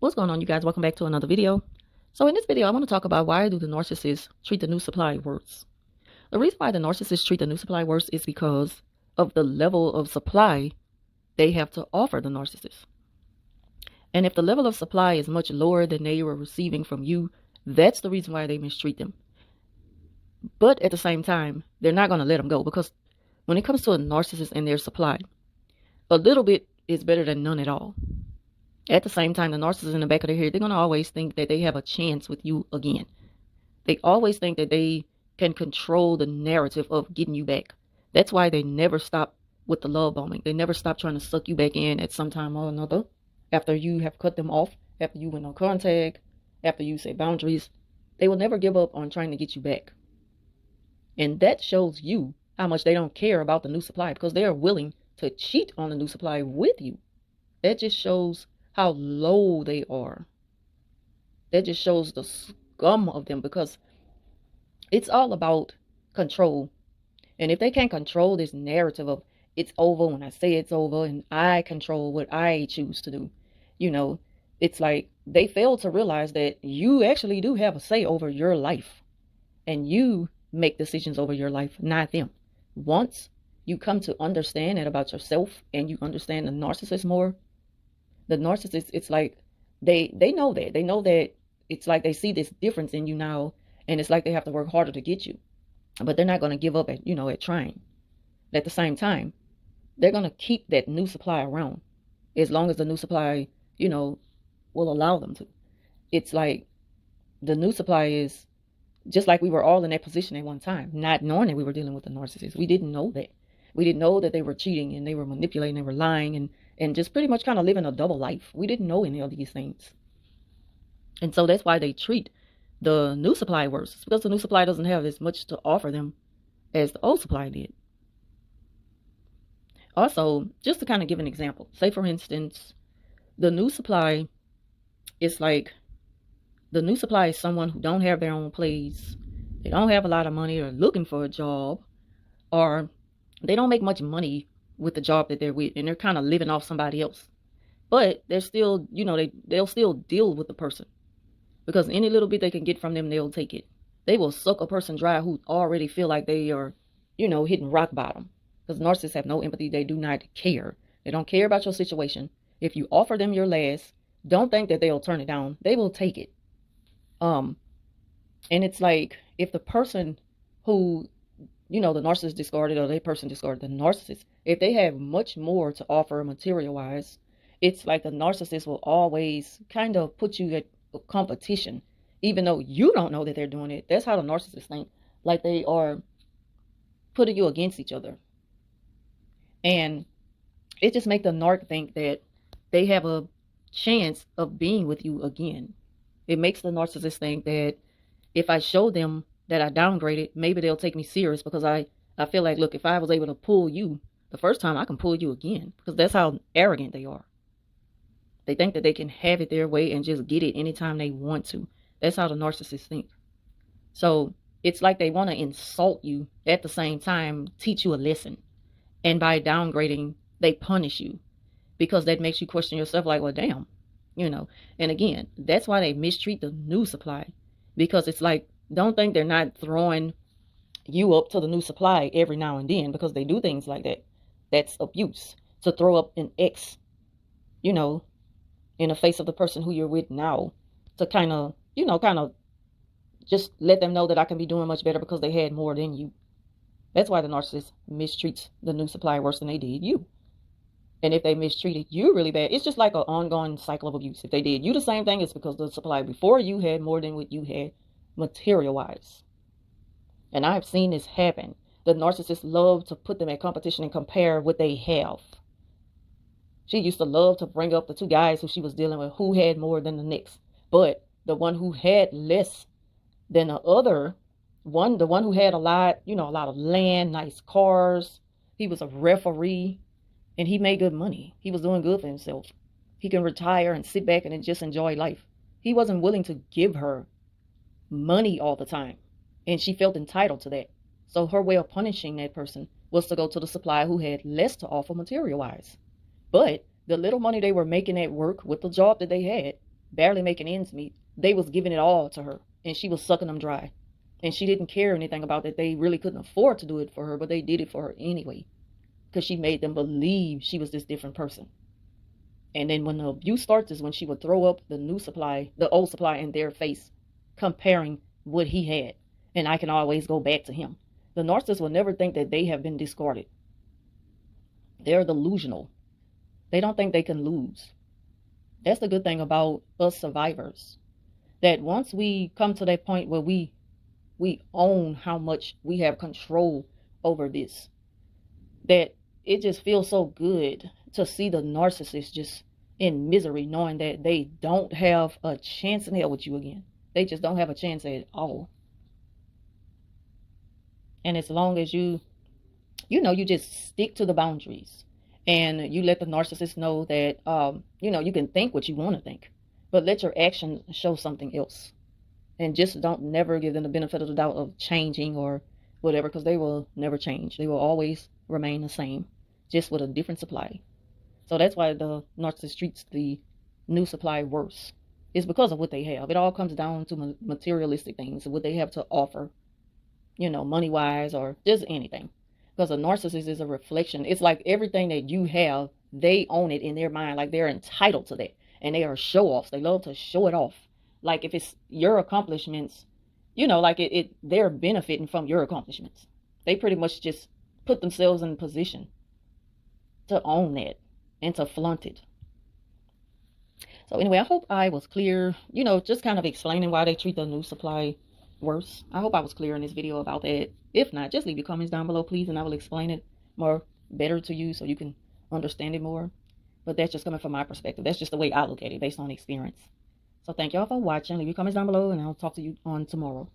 What's going on, you guys? Welcome back to another video. So in this video, I want to talk about why do the narcissists treat the new supply worse. The reason why the narcissists treat the new supply worse is because of the level of supply they have to offer the narcissist. And if the level of supply is much lower than they were receiving from you, that's the reason why they mistreat them. But at the same time, they're not going to let them go, because when it comes to a narcissist and their supply, a little bit is better than none at all. At the same time, the narcissist in the back of their head, they're going to always think that they have a chance with you again. They always think that they can control the narrative of getting you back. That's why they never stop with the love bombing. They never stop trying to suck you back in at some time or another. After you have cut them off, after you went on contact, after you set boundaries, they will never give up on trying to get you back. And that shows you how much they don't care about the new supply, because they are willing to cheat on the new supply with you. That just shows how low they are. That just shows the scum of them, because it's all about control. And if they can't control this narrative of it's over when I say it's over and I control what I choose to do, it's like they fail to realize that you actually do have a say over your life, and you make decisions over your life, not them. Once you come to understand that about yourself and you understand the narcissist more, the narcissist, it's like they know that. They know that it's like they see this difference in you now, and it's like they have to work harder to get you. But they're not going to give up at trying. At the same time, they're going to keep that new supply around as long as the new supply, will allow them to. It's like the new supply is just like we were all in that position at one time, not knowing that we were dealing with the narcissist. We didn't know that. We didn't know that they were cheating and they were manipulating, they were lying, and just pretty much kind of living a double life. We didn't know any of these things. And so that's why they treat the new supply worse. It's because the new supply doesn't have as much to offer them as the old supply did. Also, just to kind of give an example, say for instance, the new supply is like, the new supply is someone who don't have their own place. They don't have a lot of money, or looking for a job, or they don't make much money with the job that they're with, and they're kind of living off somebody else. But they're still, they'll still deal with the person, because any little bit they can get from them, they'll take it. They will suck a person dry who already feel like they are, hitting rock bottom. Because narcissists have no empathy. They do not care. They don't care about your situation. If you offer them your last, don't think that they'll turn it down. They will take it. And it's like, if the person who, the narcissist discarded, or the person discarded the narcissist, if they have much more to offer material-wise, it's like the narcissist will always kind of put you at a competition, even though you don't know that they're doing it. That's how the narcissists think, like they are putting you against each other. And it just makes the narc think that they have a chance of being with you again. It makes the narcissist think that if I show them that I downgraded, maybe they'll take me serious, because I feel like, look, if I was able to pull you the first time, I can pull you again, because that's how arrogant they are. They think that they can have it their way and just get it anytime they want to. That's how the narcissists think. So it's like they want to insult you, at the same time teach you a lesson. And by downgrading, they punish you, because that makes you question yourself, like, well, damn, And again, that's why they mistreat the new supply, because it's like, don't think they're not throwing you up to the new supply every now and then, because they do things like that. That's abuse. To throw up an X, in the face of the person who you're with now, to kind of just let them know that I can be doing much better because they had more than you. That's why the narcissist mistreats the new supply worse than they did you. And if they mistreated you really bad, it's just like an ongoing cycle of abuse. If they did you the same thing, it's because the supply before you had more than what you had material-wise. And I've seen this happen. The narcissists love to put them in competition and compare what they have. She used to love to bring up the two guys who she was dealing with, who had more than the next. But the one who had less than the other one, the one who had a lot of land, nice cars, he was a referee, and he made good money. He was doing good for himself. He can retire and sit back and just enjoy life. He wasn't willing to give her money all the time, and she felt entitled to that. So her way of punishing that person was to go to the supply who had less to offer material-wise. But the little money they were making at work with the job that they had, barely making ends meet, they was giving it all to her, and she was sucking them dry. And she didn't care anything about that. They really couldn't afford to do it for her, but they did it for her anyway, because she made them believe she was this different person. And then when the abuse starts is when she would throw up the old supply in their face, comparing what he had. And I can always go back to him. The narcissist will never think that they have been discarded. They're delusional. They don't think they can lose. That's the good thing about us survivors. That once we come to that point where we own how much we have control over this, that it just feels so good to see the narcissist just in misery, knowing that they don't have a chance in hell with you again. They just don't have a chance at all. And as long as you just stick to the boundaries, and you let the narcissist know that, you can think what you want to think, but let your actions show something else. And just don't never give them the benefit of the doubt of changing or whatever, because they will never change. They will always remain the same, just with a different supply. So that's why the narcissist treats the new supply worse. It's because of what they have. It all comes down to materialistic things, what they have to offer, money-wise or just anything. Because a narcissist is a reflection. It's like everything that you have, they own it in their mind. Like they're entitled to that. And they are show-offs. They love to show it off. Like if it's your accomplishments, they're benefiting from your accomplishments. They pretty much just put themselves in a position to own that and to flaunt it. So anyway, I hope I was clear, just kind of explaining why they treat the new supply worse. I hope I was clear in this video about that. If not, just leave your comments down below, please, and I will explain it better to you so you can understand it more. But that's just coming from my perspective. That's just the way I look at it based on experience. So thank y'all for watching. Leave your comments down below, and I'll talk to you on tomorrow.